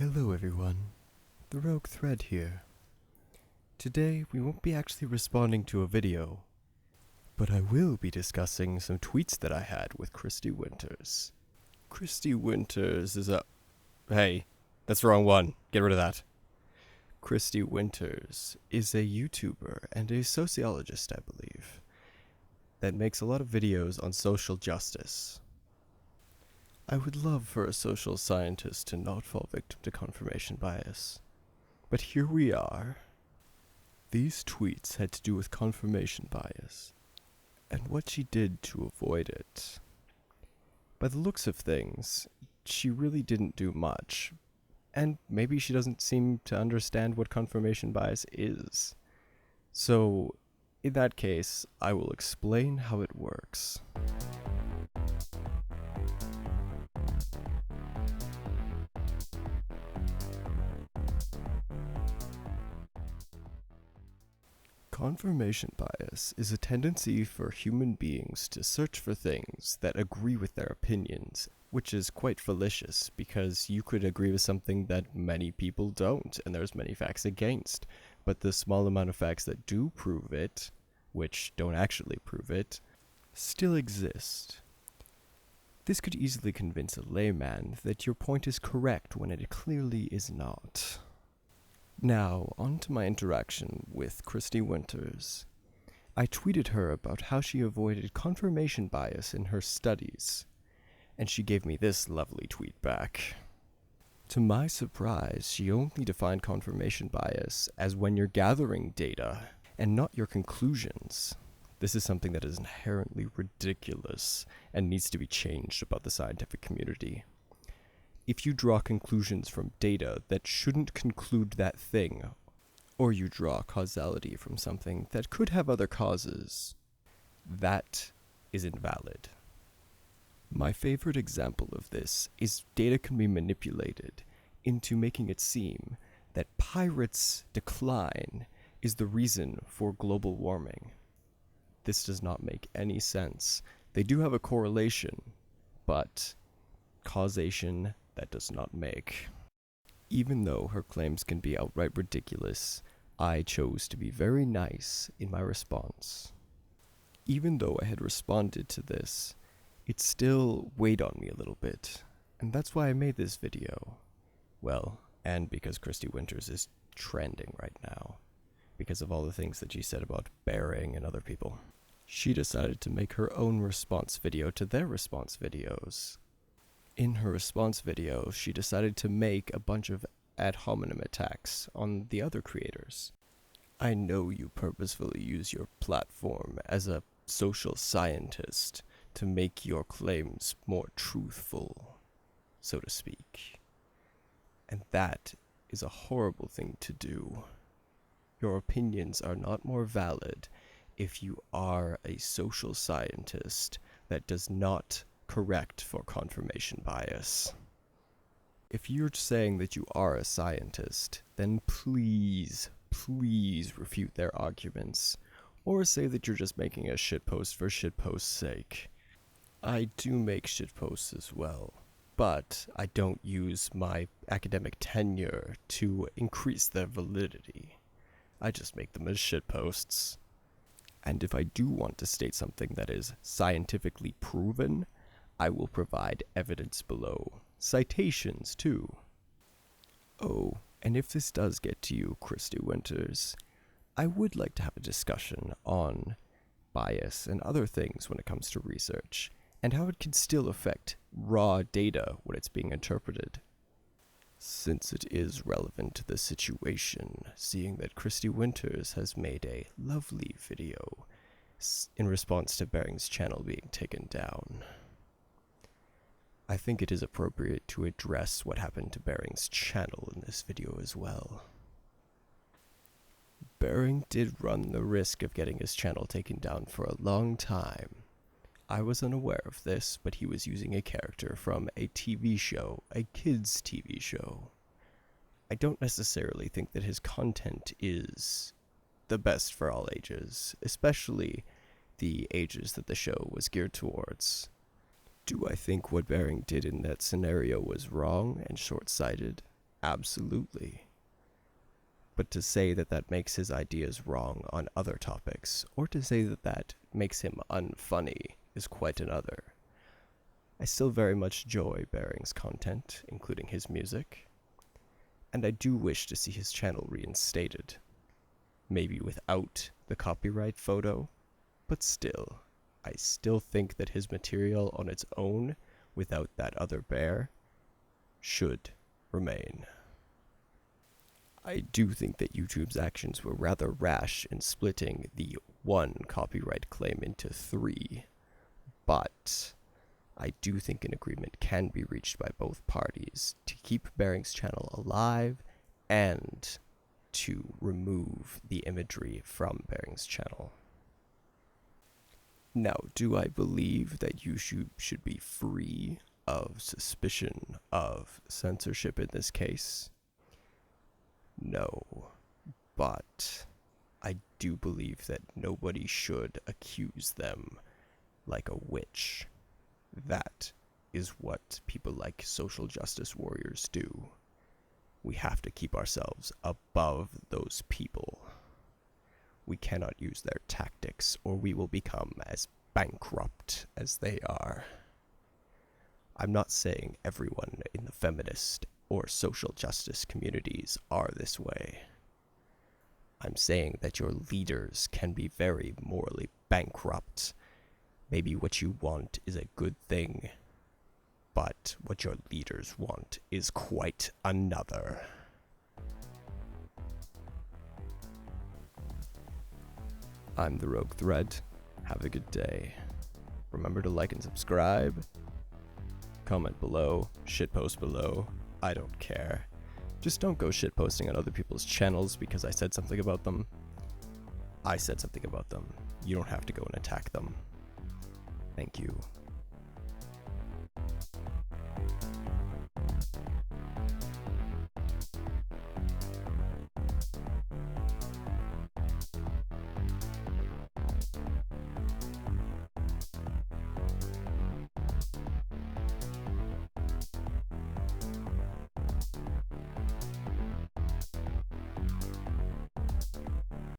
Hello everyone, the Rogue Thread here. Today we won't be actually responding to a video, but I will be discussing some tweets that I had with Kristi Winters. Kristi Winters is a... Hey, that's the wrong one. Get rid of that. Kristi Winters is a YouTuber and a sociologist, I believe, that makes a lot of videos on social justice. I would love for a social scientist to not fall victim to confirmation bias. But here we are. These tweets had to do with confirmation bias, and what she did to avoid it. By the looks of things, she really didn't do much, and maybe she doesn't seem to understand what confirmation bias is. So, in that case, I will explain how it works. Confirmation bias is a tendency for human beings to search for things that agree with their opinions, which is quite fallacious because you could agree with something that many people don't, and there's many facts against. But the small amount of facts that do prove it, which don't actually prove it, still exist. This could easily convince a layman that your point is correct when it clearly is not. Now, on to my interaction with Kristi Winters. I tweeted her about how she avoided confirmation bias in her studies, and she gave me this lovely tweet back. To my surprise, she only defined confirmation bias as when you're gathering data and not your conclusions. This is something that is inherently ridiculous and needs to be changed about the scientific community. If you draw conclusions from data that shouldn't conclude that thing, or you draw causality from something that could have other causes, that is invalid. My favorite example of this is data can be manipulated into making it seem that pirates' decline is the reason for global warming. This does not make any sense. They do have a correlation, but causation that does not make. Even though her claims can be outright ridiculous, I chose to be very nice in my response. Even though I had responded to this, it still weighed on me a little bit, and that's why I made this video. Well, and because Kristi Winters is trending right now, because of all the things that she said about Bearing and other people. She decided to make her own response video to their response videos. In her response video, she decided to make a bunch of ad hominem attacks on the other creators. I know you purposefully use your platform as a social scientist to make your claims more truthful, so to speak. And that is a horrible thing to do. Your opinions are not more valid if you are a social scientist that does not correct for confirmation bias. If you're saying that you are a scientist, then please refute their arguments, or say that you're just making a shitpost for shitpost's sake. I do make shitposts as well, but I don't use my academic tenure to increase their validity. I just make them as shitposts. And if I do want to state something that is scientifically proven, I will provide evidence below. Citations, too. Oh, and if this does get to you, Kristi Winters, I would like to have a discussion on bias and other things when it comes to research, and how it can still affect raw data when it's being interpreted. Since it is relevant to the situation, seeing that Kristi Winters has made a lovely video in response to Bearing's channel being taken down, I think it is appropriate to address what happened to Bearing's channel in this video as well. Bearing did run the risk of getting his channel taken down for a long time. I was unaware of this, but he was using a character from a TV show, a kids' TV show. I don't necessarily think that his content is the best for all ages, especially the ages that the show was geared towards. Do I think what Bearing did in that scenario was wrong and short-sighted? Absolutely. But to say that that makes his ideas wrong on other topics, or to say that that makes him unfunny, is quite another. I still very much enjoy Bearing's content, including his music, and I do wish to see his channel reinstated. Maybe without the copyright photo, but still, I still think that his material on its own, without that other bear, should remain. I do think that YouTube's actions were rather rash in splitting the one copyright claim into 3, but I do think an agreement can be reached by both parties to keep Bearing's channel alive and to remove the imagery from Bearing's channel. Now, do I believe that YouTube should be free of suspicion of censorship in this case? No, but I do believe that nobody should accuse them like a witch. That is what people like social justice warriors do. We have to keep ourselves above those people. We cannot use their tactics, or we will become as bankrupt as they are. I'm not saying everyone in the feminist or social justice communities are this way. I'm saying that your leaders can be very morally bankrupt. Maybe what you want is a good thing, but what your leaders want is quite another. I'm the Rogue Thread. Have a good day. Remember to like and subscribe. Comment below, shitpost below. I don't care. Just don't go shitposting on other people's channels because I said something about them. I said something about them. You don't have to go and attack them. Thank you.